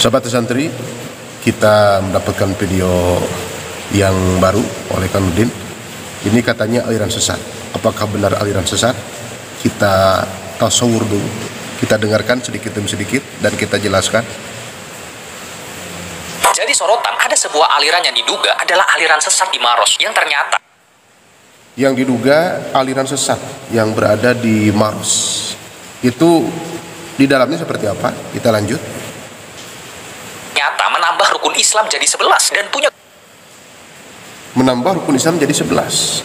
Sahabat santri, kita mendapatkan video yang baru oleh Kanudin. Ini katanya aliran sesat. Apakah benar aliran sesat? Kita tasawur dulu. Kita dengarkan sedikit demi sedikit dan kita jelaskan. Jadi sorotan, ada sebuah aliran yang diduga adalah aliran sesat di Maros yang ternyata aliran sesat yang berada di Maros. Itu di dalamnya seperti apa? Kita lanjut. ternyata menambah rukun Islam jadi 11 dan punya Menambah rukun Islam jadi 11.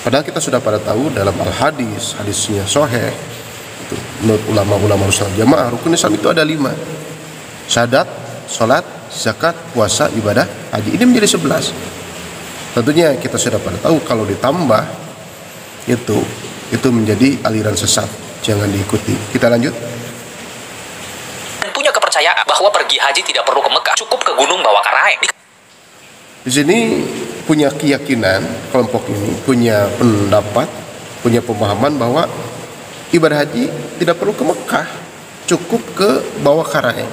Padahal kita sudah pada tahu dalam al-hadis, hadisnya sahih, itu menurut ulama-ulama Sunnah Jamaah, rukun Islam itu ada 5. Syahadat, salat, zakat, puasa, ibadah, haji. Ini menjadi 11. Tentunya kita sudah pada tahu kalau ditambah itu menjadi aliran sesat. Jangan diikuti. Kita lanjut. dan punya kepercayaan bahwa pergi haji tidak perlu ke Mekah, cukup ke Gunung Bawakaraeng. Di sini punya keyakinan, kelompok ini punya pendapat, punya pemahaman bahwa ibadah haji tidak perlu ke Mekah, cukup ke Bawakaraeng.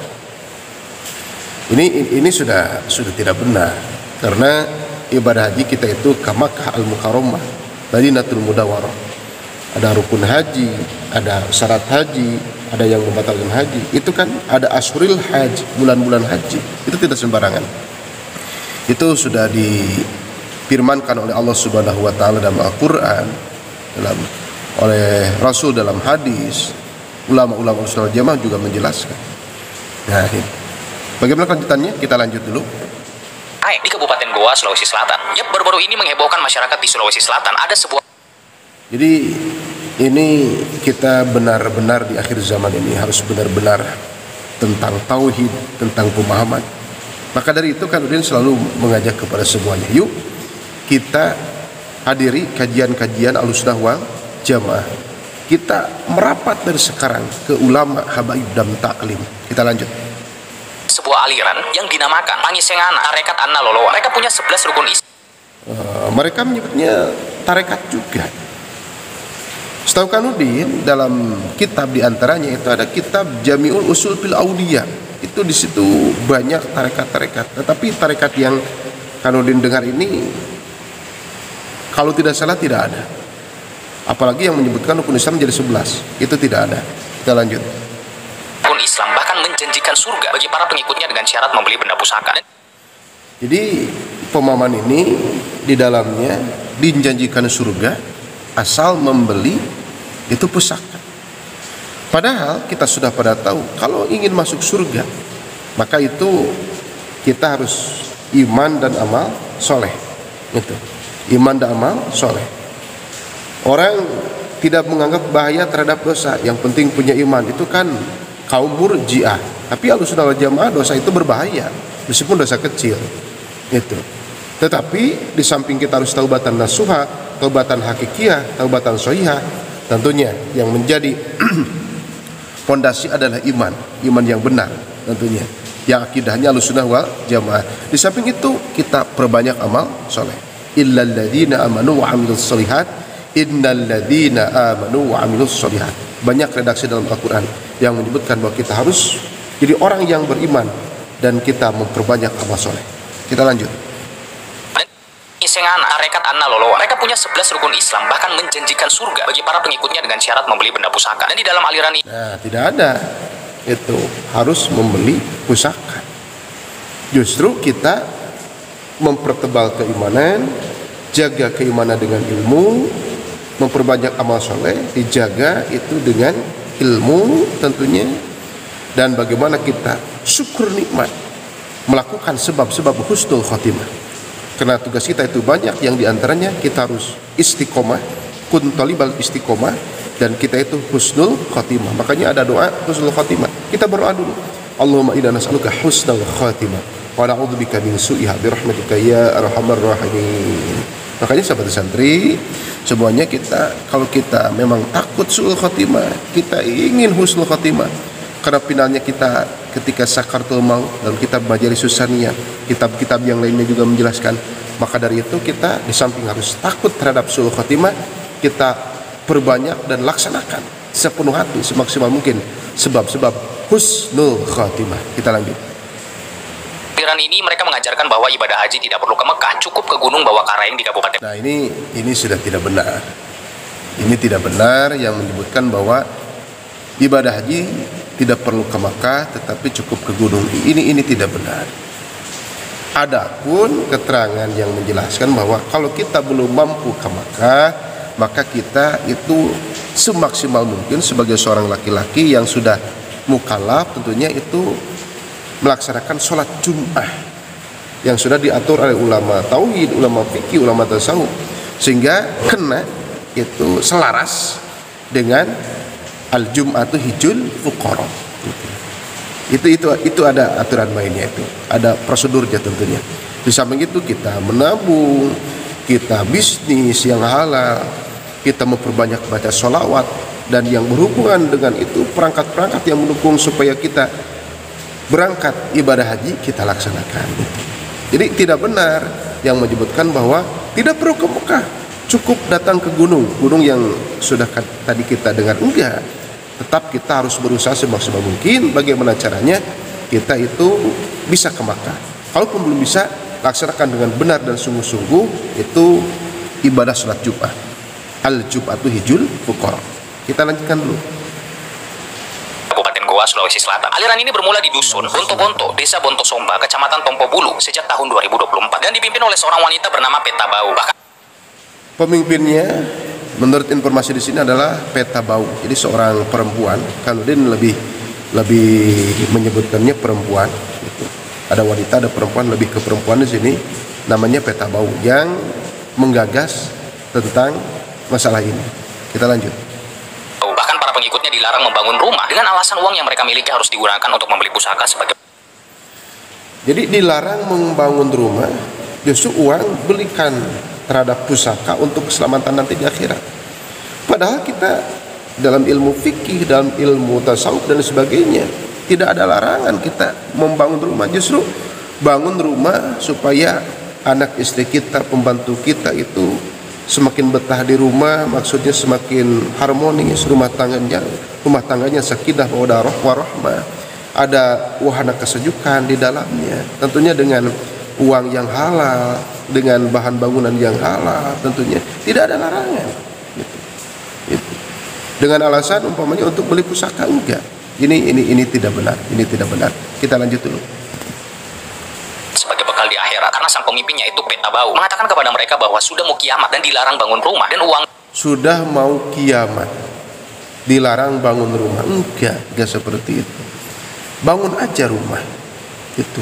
Ini sudah tidak benar, karena ibadah haji kita itu ke Makkah al-Mukarramah, Madinatul Munawwarah. Ada rukun haji, ada syarat haji, ada yang membatalkan haji. Itu kan ada ashuril haji, bulan-bulan haji. Itu tidak sembarangan. Itu sudah difirmankan oleh Allah Subhanahu wa taala dalam Al-Qur'an, oleh Rasul dalam hadis. Ulama-ulama Sunnah Jamaah juga menjelaskan. Nah, bagaimana kelanjutannya? Kita lanjut dulu. Di Kabupaten Goa, Sulawesi Selatan. Yap, baru-baru ini menghebohkan masyarakat di Sulawesi Selatan. Ada sebuah Jadi ini kita benar-benar di akhir zaman ini harus benar-benar tentang tauhid, tentang pemahaman. Maka dari itu Kanudin selalu mengajak kepada semuanya, yuk kita hadiri kajian-kajian Ahlussunnah wal Jamaah. Kita merapat dari sekarang ke ulama habaib dan taklim. Kita lanjut. sebuah aliran yang dinamakan Pangisengana Tarekat Annalolo. Mereka punya 11 rukun Islam. Mereka menyebutnya tarekat juga. Setahu Kanudin dalam kitab diantaranya itu ada kitab Jami'ul Usul fil Audiyah. Itu di situ banyak tarekat-tarekat. Tetapi tarekat yang Kanudin dengar ini, kalau tidak salah tidak ada. Apalagi yang menyebutkan rukun Islam jadi 11, itu tidak ada. Kita lanjut. Rukun Islam bahkan menjanjikan surga bagi para pengikutnya dengan syarat membeli benda pusaka. Jadi pemahaman ini di dalamnya dijanjikan surga asal membeli itu pusaka. Padahal kita sudah pada tahu kalau ingin masuk surga, maka itu kita harus iman dan amal soleh. Itu iman dan amal soleh. Orang tidak menganggap bahaya terhadap dosa, yang penting punya iman. Itu kan kaum Murji'ah. Tapi Ahlussunnah wal Jamaah dosa itu berbahaya meskipun dosa kecil. Itu. Tetapi di samping kita harus taubatan nasuha, taubatan hakikiyah, taubatan sohihah, tentunya yang menjadi fondasi adalah iman yang benar tentunya, yang akidahnya Ahlussunnah wal Jamaah. Di samping itu kita perbanyak amal soleh. Illal ladzina amanu wa amilus sholihat, innal ladzina amanu wa amilus sholihat. Banyak redaksi dalam Al-Quran yang menyebutkan bahwa kita harus jadi orang yang beriman dan kita memperbanyak amal soleh. Kita lanjut. Pangisengana Tarekat Annalolo. Mereka punya 11 rukun Islam bahkan menjanjikan surga bagi para pengikutnya dengan syarat membeli benda pusaka. Dan di dalam aliran ini Tidak ada itu harus membeli pusaka. Justru kita mempertebal keimanan, jaga keimanan dengan ilmu, memperbanyak amal soleh, dijaga itu dengan ilmu tentunya, dan bagaimana kita syukur nikmat, melakukan sebab-sebab husnul khotimah. Karena tugas kita itu banyak, yang diantaranya kita harus istiqomah, kun talibal istiqomah, dan kita itu husnul khotimah. Makanya ada doa husnul khotimah. Kita berdoa dulu. Allahumma inna nas'aluka husnul khotimah wa na'udzubika min su'iha bi rahmatika ya arhamar rahimin. Makanya sahabat santri semuanya, kita kalau kita memang takut su'ul khotimah, kita ingin husnul khotimah, karena finalnya kita ketika sakaratul maut, dalam kitab Majalis Susaniyah, kitab-kitab yang lainnya juga menjelaskan. Maka dari itu kita di samping harus takut terhadap su'ul khotimah, kita perbanyak dan laksanakan sepenuh hati, semaksimal mungkin sebab-sebab husnul khatimah. Kita lanjut. Aliran ini mereka mengajarkan bahwa ibadah haji tidak perlu ke Mekah, cukup ke Gunung Bawah Karaeng di Kabupaten. Nah, ini sudah tidak benar. Ini tidak benar yang menyebutkan bahwa ibadah haji tidak perlu ke Makkah tetapi cukup ke gunung. Ini tidak benar. Adapun keterangan yang menjelaskan bahwa kalau kita belum mampu ke Makkah, maka kita itu semaksimal mungkin sebagai seorang laki-laki yang sudah mukallaf tentunya itu melaksanakan sholat Jum'ah yang sudah diatur oleh ulama tauhid, ulama fikih, ulama tasawuf, sehingga kena itu selaras dengan al-Jum'atu hijul fuqara. Itu ada aturan mainnya, itu ada prosedurnya tentunya. Di samping itu kita menabung, kita bisnis yang halal, kita memperbanyak baca sholawat, dan yang berhubungan dengan itu perangkat-perangkat yang mendukung supaya kita berangkat ibadah haji kita laksanakan. Jadi tidak benar yang menyebutkan bahwa tidak perlu ke Mekah, cukup datang ke gunung yang sudah tadi kita dengar. Enggak, tetap kita harus berusaha semaksimal mungkin bagaimana caranya kita itu bisa ke Makkah. Kalaupun belum bisa, laksanakan dengan benar dan sungguh-sungguh itu ibadah sholat Jumat. Al-Jum'atu hijul fuqara. Kita lanjutkan dulu. Kabupaten Goa, Sulawesi Selatan. Aliran ini bermula di dusun Bonto-Bonto, Desa Bontosomba, Kecamatan Tompobulu sejak tahun 2024 dan dipimpin oleh seorang wanita bernama Petabau. Pemimpinnya menurut informasi di sini adalah Petabau. Jadi seorang perempuan. Kalau dia lebih menyebutkannya perempuan. Gitu. Ada wanita, ada perempuan, lebih ke perempuan di sini. Namanya Petabau yang menggagas tentang masalah ini. Kita lanjut. Bahkan para pengikutnya dilarang membangun rumah dengan alasan uang yang mereka miliki harus digunakan untuk membeli pusaka sebagai. Jadi dilarang membangun rumah, justru uang belikan terhadap pusaka untuk keselamatan nanti di akhirat. Padahal kita dalam ilmu fikih, dalam ilmu tasawuf dan sebagainya tidak ada larangan kita membangun rumah. Justru bangun rumah supaya anak istri kita, pembantu kita itu semakin betah di rumah, maksudnya semakin harmonis rumah tangganya sakinah mawaddah warahmah, ada wahana kesejukan di dalamnya, tentunya dengan uang yang halal, dengan bahan bangunan yang halal, tentunya tidak ada larangan gitu. Dengan alasan umpamanya untuk beli pusaka, enggak, ini tidak benar, ini tidak benar. Kita lanjut dulu. Sebagai bekal di akhirat, karena sang pemimpinnya itu Petabau mengatakan kepada mereka bahwa sudah mau kiamat dan dilarang bangun rumah dan uang. Sudah mau kiamat dilarang bangun rumah, enggak seperti itu. Bangun aja rumah itu,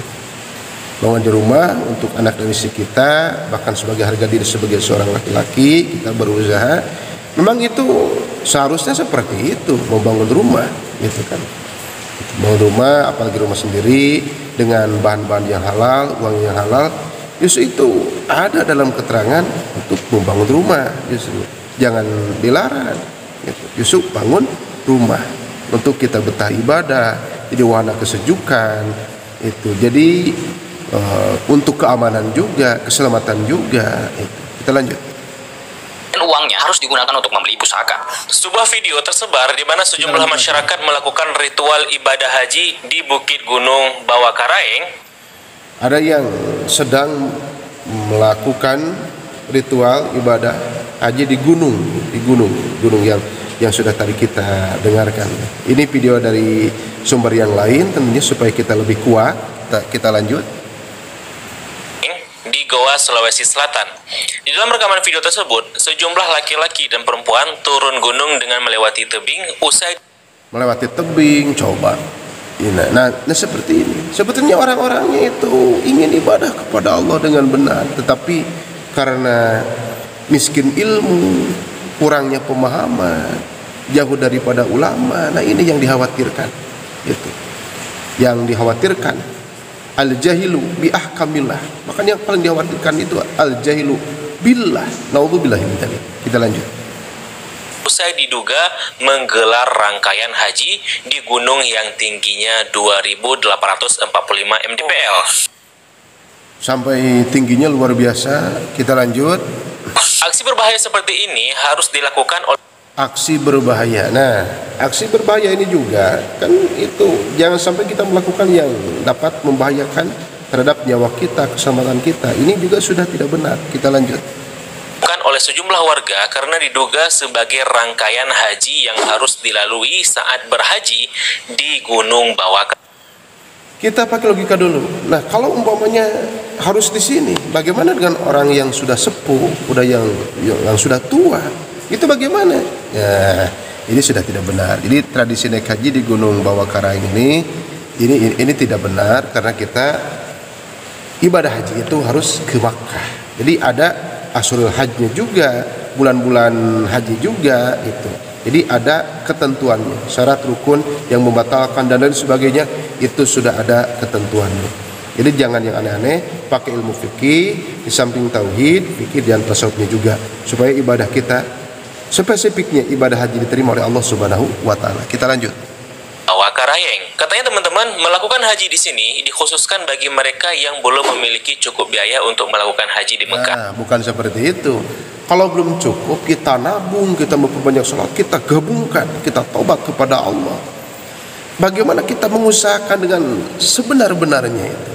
bangun aja rumah untuk anak dan istri kita, bahkan sebagai harga diri sebagai seorang laki-laki kita berusaha. Memang itu seharusnya seperti itu, membangun rumah gitu kan. Bangun rumah, apalagi rumah sendiri dengan bahan-bahan yang halal, uang yang halal, justru itu ada dalam keterangan untuk membangun rumah. Justru jangan dilarang gitu. Justru bangun rumah untuk kita betah ibadah, jadi wahana kesejukan itu. Jadi untuk keamanan juga, keselamatan juga itu. Kita lanjut. Dan uangnya harus digunakan untuk membeli pusaka. Sebuah video tersebar di mana sejumlah masyarakat melakukan ritual ibadah haji di Bukit Gunung Bawah Karaeng. Ada yang sedang melakukan ritual ibadah haji di gunung yang sudah tadi kita dengarkan. Ini video dari sumber yang lain, tentunya supaya kita lebih kuat. Kita lanjut. Di Goa, Sulawesi Selatan. Di dalam rekaman video tersebut, sejumlah laki-laki dan perempuan turun gunung dengan melewati tebing usai melewati tebing, coba. Nah, seperti ini. Sebetulnya orang-orangnya itu ingin ibadah kepada Allah dengan benar, tetapi karena miskin ilmu, kurangnya pemahaman, jauh daripada ulama. Nah, ini yang dikhawatirkan. Itu. Yang dikhawatirkan al-jahilu bi ahkamillah. Makanya yang paling dikhawatirkan itu al-jahilu billah. Naudzubillah min dzalik. Kita lanjut. Usai diduga menggelar rangkaian haji di gunung yang tingginya 2.845 mdpl. Sampai tingginya luar biasa. Kita lanjut. Aksi berbahaya seperti ini harus dilakukan oleh aksi berbahaya. Nah, aksi berbahaya ini juga kan itu jangan sampai kita melakukan yang dapat membahayakan terhadap nyawa kita, keselamatan kita. Ini juga sudah tidak benar. Kita lanjut. Bukan oleh sejumlah warga karena diduga sebagai rangkaian haji yang harus dilalui saat berhaji di Gunung Bawah. Kita pakai logika dulu. Nah, kalau umpamanya harus di sini, bagaimana dengan orang yang sudah sepuh, udah yang sudah tua? Itu bagaimana? Ya, ini sudah tidak benar. Jadi tradisi naik haji di Gunung Bawah Karaeng ini tidak benar karena kita ibadah haji itu harus ke Makkah. Jadi ada Ashurul Hajjnya juga, bulan-bulan haji juga itu. Jadi ada ketentuannya, syarat rukun yang membatalkan dan lain sebagainya itu sudah ada ketentuannya. Jadi jangan yang aneh-aneh, pakai ilmu fikih di samping tauhid, fikih dan tasawufnya juga supaya ibadah kita spesifiknya ibadah haji diterima oleh Allah Subhanahu wa taala. Kita lanjut. Bawah Karaeng. Katanya teman-teman, melakukan haji di sini dikhususkan bagi mereka yang belum memiliki cukup biaya untuk melakukan haji di Mekah. Nah, bukan seperti itu. Kalau belum cukup, kita nabung, kita memperbanyak sholat, kita gabungkan, kita tobat kepada Allah. Bagaimana kita mengusahakan dengan sebenar-benarnya itu.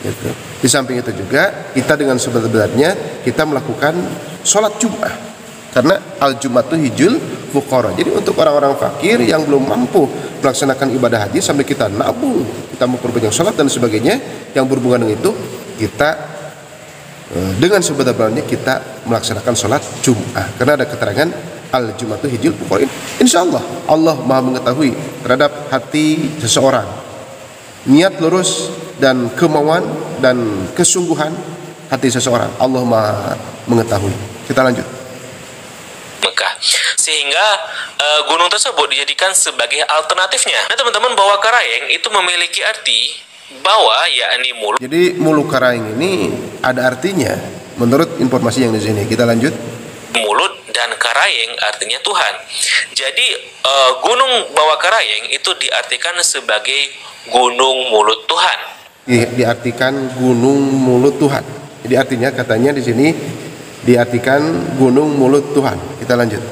Gitu. Di samping itu juga, kita dengan sebenar-benarnya, kita melakukan sholat Jum'ah. Karena al-Jum'ah itu hijul fuqara. Jadi untuk orang-orang fakir yang belum mampu melaksanakan ibadah haji, sambil kita nabung, kita memperbanyak sholat dan sebagainya, yang berhubungan dengan itu, kita dengan sebenar-benarnya kita melaksanakan sholat Jum'ah karena ada keterangan al-Jum'ah itu hijul fuqara. Insya Allah maha mengetahui terhadap hati seseorang, niat lurus dan kemauan dan kesungguhan hati seseorang. Allah maha mengetahui. Kita lanjut. Mekah, sehingga gunung tersebut dijadikan sebagai alternatifnya. Nah teman-teman, Bawah Karaeng itu memiliki arti bawah, yakni mulut. Jadi Mulu Karaeng ini ada artinya menurut informasi yang di sini. Kita lanjut. Mulut dan Karaeng artinya Tuhan. Jadi Gunung Bawah Karaeng itu diartikan sebagai gunung mulut Tuhan. Diartikan gunung mulut Tuhan. Jadi artinya katanya di sini diartikan gunung mulut Tuhan. Kita lanjut.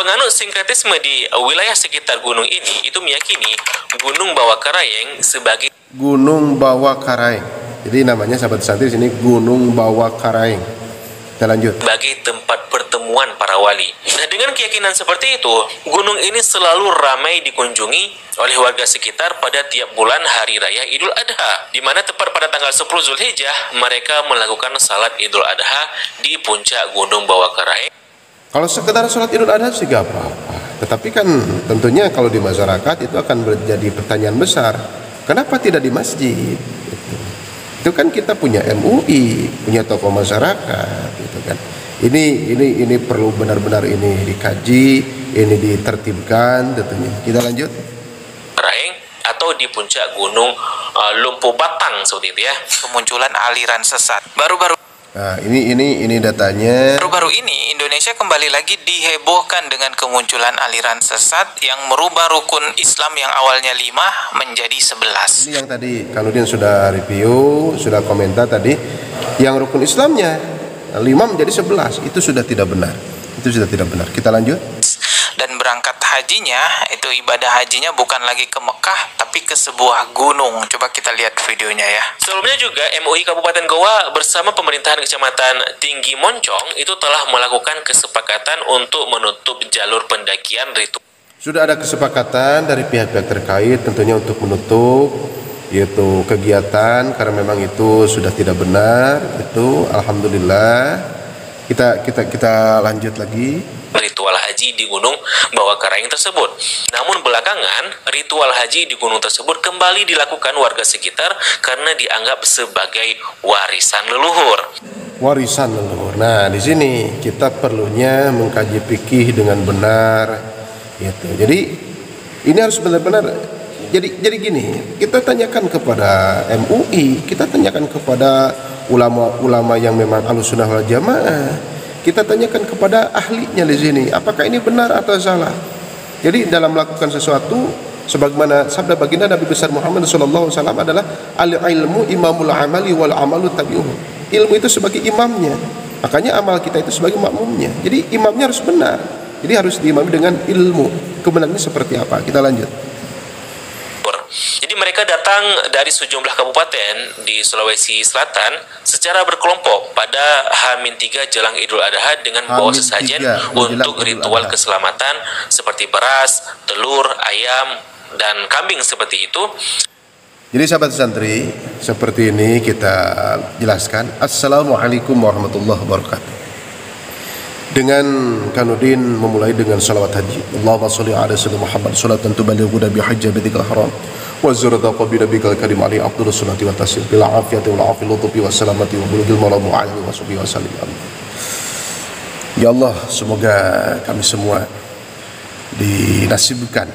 Penganut sinkretisme di wilayah sekitar gunung ini itu meyakini Gunung Bawah Karaeng sebagai Gunung Bawah Karaeng. Jadi namanya sahabat santri di sini Gunung Bawah Karaeng. Kita lanjut. sebagai tempat pertemuan para wali. Nah, dengan keyakinan seperti itu, gunung ini selalu ramai dikunjungi oleh warga sekitar pada tiap bulan hari raya Idul Adha, di mana tepat pada tanggal 10 Zulhijjah mereka melakukan salat Idul Adha di puncak Gunung Bawah Karaeng. Kalau sekedar sholat Idul Adha sih gak apa-apa. Tetapi kan tentunya kalau di masyarakat itu akan menjadi pertanyaan besar. Kenapa tidak di masjid? Itu kan kita punya MUI, punya tokoh masyarakat, gitu kan. Ini perlu benar-benar ini dikaji, ini ditertibkan tentunya. Kita lanjut. Karaeng atau di puncak Gunung Lumpuh Batang seperti itu ya. Kemunculan aliran sesat. Nah, ini datanya. Baru-baru ini Indonesia kembali lagi dihebohkan dengan kemunculan aliran sesat yang merubah rukun Islam yang awalnya 5 menjadi 11. Ini yang tadi Kanudin sudah review, sudah komentar tadi, yang rukun Islamnya 5 menjadi 11, itu sudah tidak benar. Itu sudah tidak benar. Kita lanjut. Dan berangkat hajinya, itu ibadah hajinya bukan lagi ke Mekah, tapi ke sebuah gunung. Coba kita lihat videonya ya. Sebelumnya juga MUI Kabupaten Goa bersama pemerintahan Kecamatan Tinggi Moncong itu telah melakukan kesepakatan untuk menutup jalur pendakian ritual. Sudah ada kesepakatan dari pihak-pihak terkait tentunya untuk menutup yaitu kegiatan karena memang itu sudah tidak benar. Itu alhamdulillah. Kita lanjut lagi. Ritual haji di Gunung Bawah Karaeng tersebut. Namun belakangan ritual haji di gunung tersebut kembali dilakukan warga sekitar karena dianggap sebagai warisan leluhur. Warisan leluhur. Nah, di sini kita perlunya mengkaji fikih dengan benar gitu. Jadi ini harus benar-benar jadi gini, kita tanyakan kepada MUI, kita tanyakan kepada ulama-ulama yang memang Ahlussunnah wal Jamaah. Kita tanyakan kepada ahlinya di sini, apakah ini benar atau salah. Jadi dalam melakukan sesuatu, sebagaimana sabda baginda Nabi besar Muhammad SAW adalah al-ilmu imamul amali wal amalu tabi'uhu. Ilmu itu sebagai imamnya, makanya amal kita itu sebagai makmumnya. Jadi imamnya harus benar. Jadi harus diimami dengan ilmu. Kemenangannya seperti apa? Kita lanjut. Jadi mereka datang dari sejumlah kabupaten di Sulawesi Selatan secara berkelompok pada H-3 jelang Idul Adha dengan membawa sesajen untuk ritual keselamatan seperti beras, telur, ayam, dan kambing seperti itu. Jadi sahabat santri, seperti ini kita jelaskan. Assalamualaikum warahmatullahi wabarakatuh. Dengan Kanudin memulai dengan salawat haji. Allahumma sholli ala sayyidina Muhammad salatan tubalighuna bi hajji baitikal haram wa zurata qabila bikal karim ali afdhalus salati wa taslim bil afiyati wal afil lutufi was salamati wa bulughil maramu alaihi wa sahbihi wasallim. Ya Allah, semoga kami semua dinasibkan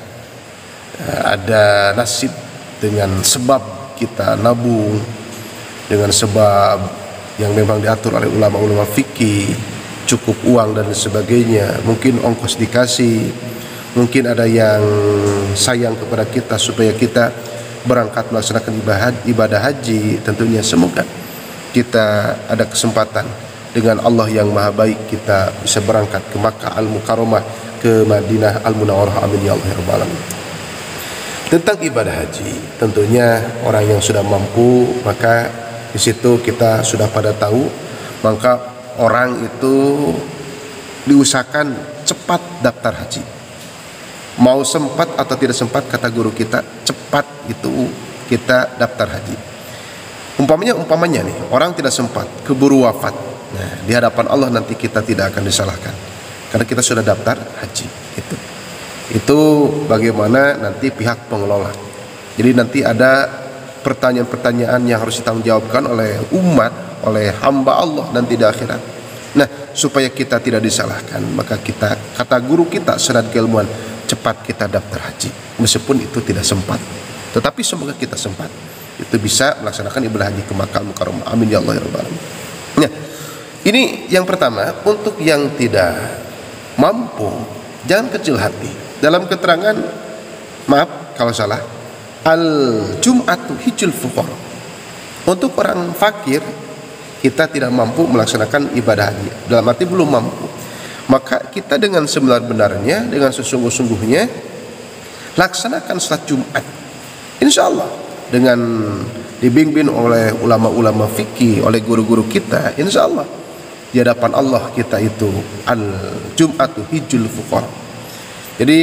ada nasib dengan sebab kita nabung, dengan sebab yang memang diatur oleh ulama-ulama fikih, cukup uang dan sebagainya, mungkin ongkos dikasih, mungkin ada yang sayang kepada kita supaya kita berangkat melaksanakan ibadah haji. Tentunya semoga kita ada kesempatan dengan Allah yang maha baik, kita bisa berangkat ke Makkah Al-Mukarramah, ke Madinah Al-Munawwarah. Amin ya Allah ya rabbal alamin. Tentang ibadah haji, tentunya orang yang sudah mampu, maka di situ kita sudah pada tahu, maka orang itu diusahakan cepat daftar haji. Mau sempat atau tidak sempat, kata guru kita, cepat itu kita daftar haji. Umpamanya nih, orang tidak sempat, keburu wafat. Nah, di hadapan Allah nanti kita tidak akan disalahkan karena kita sudah daftar haji. Itu bagaimana nanti pihak pengelola. Jadi nanti ada pertanyaan-pertanyaan yang harus ditanggungjawabkan oleh umat, oleh hamba Allah nanti di akhirat. Nah, supaya kita tidak disalahkan, maka kita, kata guru kita serat keilmuan, cepat kita daftar haji. Meskipun itu tidak sempat, tetapi semoga kita sempat, itu bisa melaksanakan ibadah haji ke Makkah Al-Mukarramah. Amin ya Allah ya rabbal alamin. Nah, ini yang pertama. Untuk yang tidak mampu, jangan kecil hati. Dalam keterangan, maaf kalau salah, al-jum'atu hijjul fuqara. Untuk orang fakir, kita tidak mampu melaksanakan ibadah haji, dalam arti belum mampu, maka kita dengan sebenar-benarnya, dengan sesungguh-sungguhnya laksanakan salat Jumat, insya Allah, dengan dibimbing oleh ulama-ulama fikih, oleh guru-guru kita, insya Allah di hadapan Allah kita itu al-jum'atu hijjul fuqara. Jadi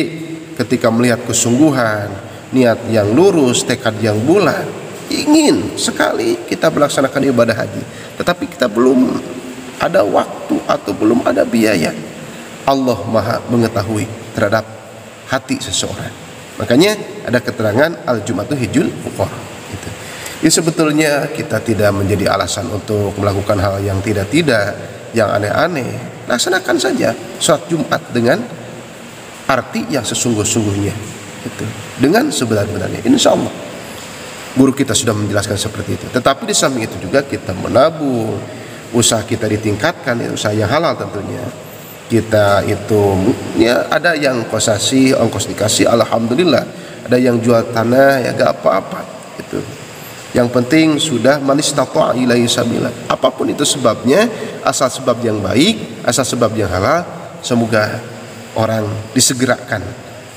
ketika melihat kesungguhan, niat yang lurus, tekad yang bulat, ingin sekali kita melaksanakan ibadah haji, tetapi kita belum ada waktu atau belum ada biaya, Allah maha mengetahui terhadap hati seseorang. Makanya ada keterangan al-jum'atu hijjul fuqara. Ini sebetulnya kita tidak menjadi alasan untuk melakukan hal yang tidak-tidak, yang aneh-aneh. Laksanakan saja sholat Jumat dengan arti yang sesungguh-sungguhnya, dengan sebenar-benarnya, insya Allah. Guru kita sudah menjelaskan seperti itu. Tetapi di samping itu juga kita menabung, usaha kita ditingkatkan, usaha yang halal tentunya. Kita itu ya ada yang kosasi, ongkos dikasih, alhamdulillah. Ada yang jual tanah, ya gak apa-apa. Yang penting sudah manistata'a ilaihi sabila. Apapun itu sebabnya, asal sebab yang baik, asal sebab yang halal, semoga orang disegerakan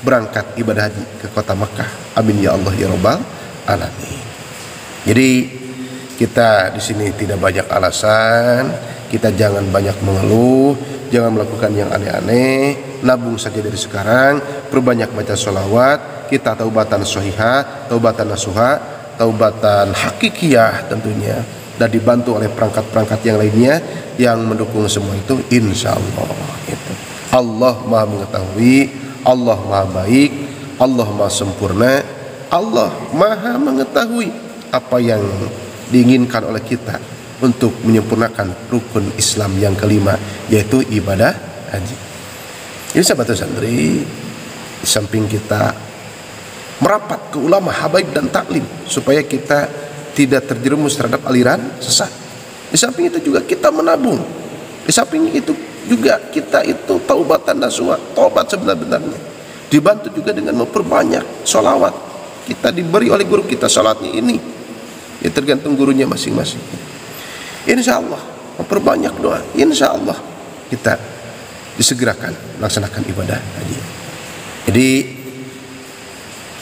berangkat ibadah haji ke kota Makkah. Amin ya Allah ya rabbal alamin. Jadi kita di sini tidak banyak alasan, kita jangan banyak mengeluh, jangan melakukan yang aneh-aneh, nabung saja dari sekarang, perbanyak baca sholawat, kita taubatan sahihah, taubatan nasuha, taubatan hakikiyah tentunya, dan dibantu oleh perangkat-perangkat yang lainnya yang mendukung semua itu, insya Allah. Allah maha mengetahui, Allah maha baik, Allah maha sempurna, Allah maha mengetahui apa yang diinginkan oleh kita untuk menyempurnakan rukun Islam yang kelima, yaitu ibadah haji. Ini sahabat santri, di samping kita merapat ke ulama, habaib dan taklim supaya kita tidak terjerumus terhadap aliran sesat, di samping itu juga kita menabung, di samping itu juga kita itu taubatan nasuha, taubat sebenar-benarnya, dibantu juga dengan memperbanyak sholawat. Kita diberi oleh guru kita sholatnya ini, ya tergantung gurunya masing-masing. Insya Allah memperbanyak doa, insya Allah kita disegerakan melaksanakan ibadah haji. Jadi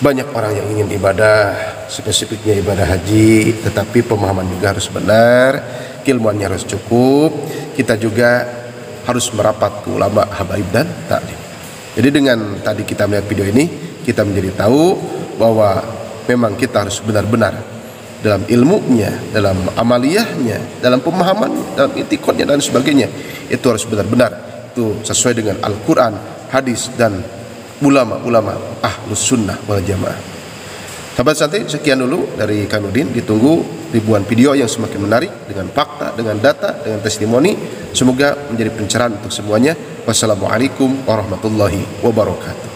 banyak orang yang ingin ibadah, spesifiknya ibadah haji, tetapi pemahaman juga harus benar, keilmuannya harus cukup. Kita juga harus merapat ke ulama, habaib dan taklim. Jadi dengan tadi kita melihat video ini, kita menjadi tahu bahwa memang kita harus benar-benar dalam ilmunya, dalam amaliyahnya, dalam pemahaman, dalam itikadnya dan sebagainya. Itu harus benar-benar itu sesuai dengan Al-Quran, hadis dan ulama-ulama ahlus sunnah wal jamaah. Sahabat santai, sekian dulu dari Kanudin. Ditunggu ribuan video yang semakin menarik dengan fakta, dengan data, dengan testimoni. Semoga menjadi pencerahan untuk semuanya. Wassalamualaikum warahmatullahi wabarakatuh.